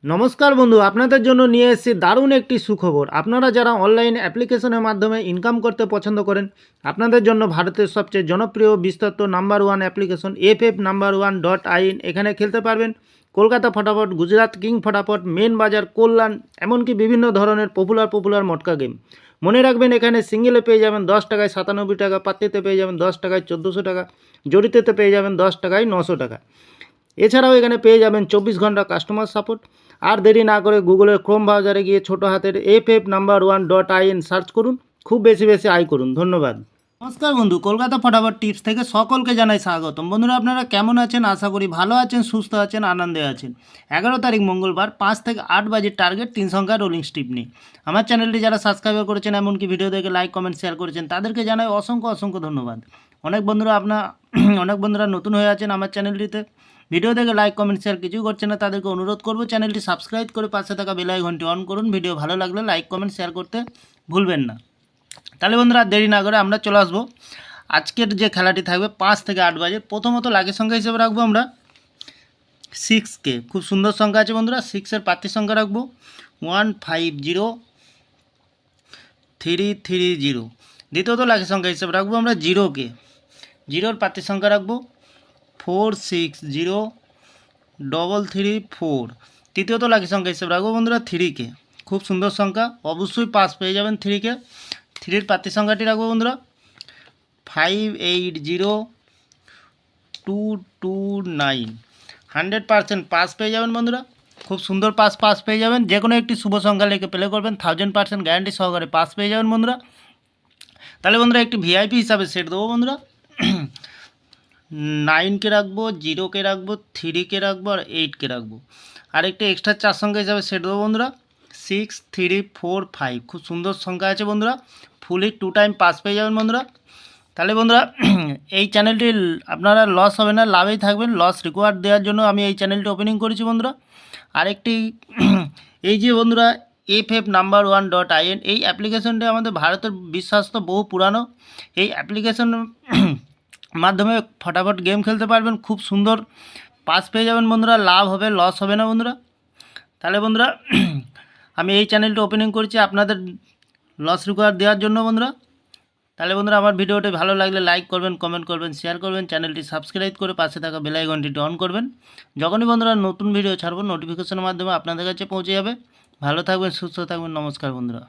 নমস্কার বন্ধু, আপনাদের জন্য নিয়ে এসেছি দারুণ একটি সুখবর। আপনারা যারা অনলাইন অ্যাপ্লিকেশনের মাধ্যমে ইনকাম করতে পছন্দ করেন, আপনাদের জন্য ভারতের সবচেয়ে জনপ্রিয় বিস্তৃত নাম্বার ওয়ান অ্যাপ্লিকেশন FF1.in এখানে খেলতে পারবেন। কলকাতা ফটাফট, গুজরাট কিং ফটাফট, মেন বাজার, কল্যাণ, এমনকি বিভিন্ন ধরনের পপুলার মটকা গেম। মনে রাখবেন, এখানে সিঙ্গেলে পেয়ে যাবেন 10 টাকায় 97 টাকা, পাত্তিতে পেয়ে যাবেন 10 টাকায় 1400 টাকা, জড়িতেতে পেয়ে যাবেন 10 টাকায় 900 টাকা। এছাড়াও এখানে পেয়ে যাবেন 24 ঘন্টা কাস্টমার সাপোর্ট। আর দেরি না করে গুগলের ক্রোম ব্রাউজারে গিয়ে ছোটো হাতের FF1.in সার্চ করুন, খুব বেশি আয় করুন। ধন্যবাদ। নমস্কার বন্ধু, কলকাতা ফটাফট টিপস থেকে সকলকে জানাই স্বাগতম। বন্ধুরা, আপনারা কেমন আছেন? আশা করি ভালো আছেন, সুস্থ আছেন, আনন্দে আছেন। 11 তারিখ মঙ্গলবার 5 থেকে 8 বাজে টার্গেট 3 সংখ্যা রোলিং স্টিপ নিয়ে আমার চ্যানেলটি যারা সাবস্ক্রাইব করেছেন, এমনকি ভিডিও দেখে লাইক কমেন্ট শেয়ার করেছেন, তাদেরকে জানাই অসংখ্য ধন্যবাদ। অনেক বন্ধুরা নতুন হয়ে আছেন আমার চ্যানেলটিতে, ভিডিও দেখে লাইক কমেন্ট শেয়ার কিছুই করছে না, তাদেরকে অনুরোধ করবো চ্যানেলটি সাবস্ক্রাইব করে পাশে থাকা বেল আইকনটি অন করুন। ভিডিও ভালো লাগলে লাইক কমেন্ট শেয়ার করতে ভুলবেন না। তাহলে বন্ধুরা, দেরি না করে আমরা চলে আসবো আজকের যে খেলাটি থাকবে 5 থেকে 8 বাজে। প্রথমত লাগের সংখ্যা হিসেবে রাখবো আমরা 6কে, খুব সুন্দর সংখ্যা আছে বন্ধুরা। 6-এর প্রার্থীর সংখ্যা রাখবো 150330। দ্বিতীয়ত লাগের সংখ্যা হিসেবে রাখবো আমরা 0কে, 0-এর প্রার্থীর সংখ্যা রাখবো 460334। তৃতীয়ত লাকি সংখ্যা হিসেবে রাখবো বন্ধুরা 3কে, খুব সুন্দর সংখ্যা, অবশ্যই পাস পেয়ে যাবেন 3কে। 3-এর প্রার্থী সংখ্যাটি রাখবো বন্ধুরা 580229। 100% পাস পেয়ে যাবেন বন্ধুরা, খুব সুন্দর পাস পেয়ে যাবেন। যে কোনো একটি শুভ সংখ্যা লিখে প্লে করবেন, 1000% গ্যারান্টি সহকারে পাস পেয়ে যাবেন বন্ধুরা। তাহলে বন্ধুরা, একটি ভিআইপি হিসাবে সেট দেবো বন্ধুরা। 9কে রাখবো, 0কে রাখবো, 3কে রাখবো আর 8কে রাখবো। আর একটি এক্সট্রা 4 সংখ্যা হিসাবে সেট দেবো বন্ধুরা 6345। খুব সুন্দর সংখ্যা আছে বন্ধুরা, ফুলি 2 টাইম পাস পেয়ে যাবেন বন্ধুরা। তাহলে বন্ধুরা, এই চ্যানেলটি আপনারা লস হবে না, লাভেই থাকবেন। লস রিকোয়ার্ড দেওয়ার জন্য আমি এই চ্যানেলটি ওপেনিং করেছি বন্ধুরা। আরেকটি এই যে বন্ধুরা FF1.in, এই অ্যাপ্লিকেশনটি আমাদের ভারতের বিশ্বস্ত বহু পুরানো। এই অ্যাপ্লিকেশন মাধ্যমে ফটাফট গেম খেলতে পারবেন, খুব সুন্দর পাস পেয়ে যাবেন বন্ধুরা, লাভ হবে, লস হবে না বন্ধুরা। তাহলে বন্ধুরা, আমি এই চ্যানেলটি ওপেনিং করেছি আপনাদের লস রিকোয়ার দেওয়ার জন্য বন্ধুরা। তাহলে বন্ধুরা, আমার ভিডিওটি ভালো লাগলে লাইক করবেন, কমেন্ট করবেন, শেয়ার করবেন, চ্যানেলটি সাবস্ক্রাইব করে পাশে থাকা বেল আইকনটি অন করবেন। যখনই বন্ধুরা নতুন ভিডিও ছাড়বো, নোটিফিকেশনের মাধ্যমে আপনাদের কাছে পৌঁছে যাবে। ভালো থাকবেন, সুস্থ থাকবেন। নমস্কার বন্ধুরা।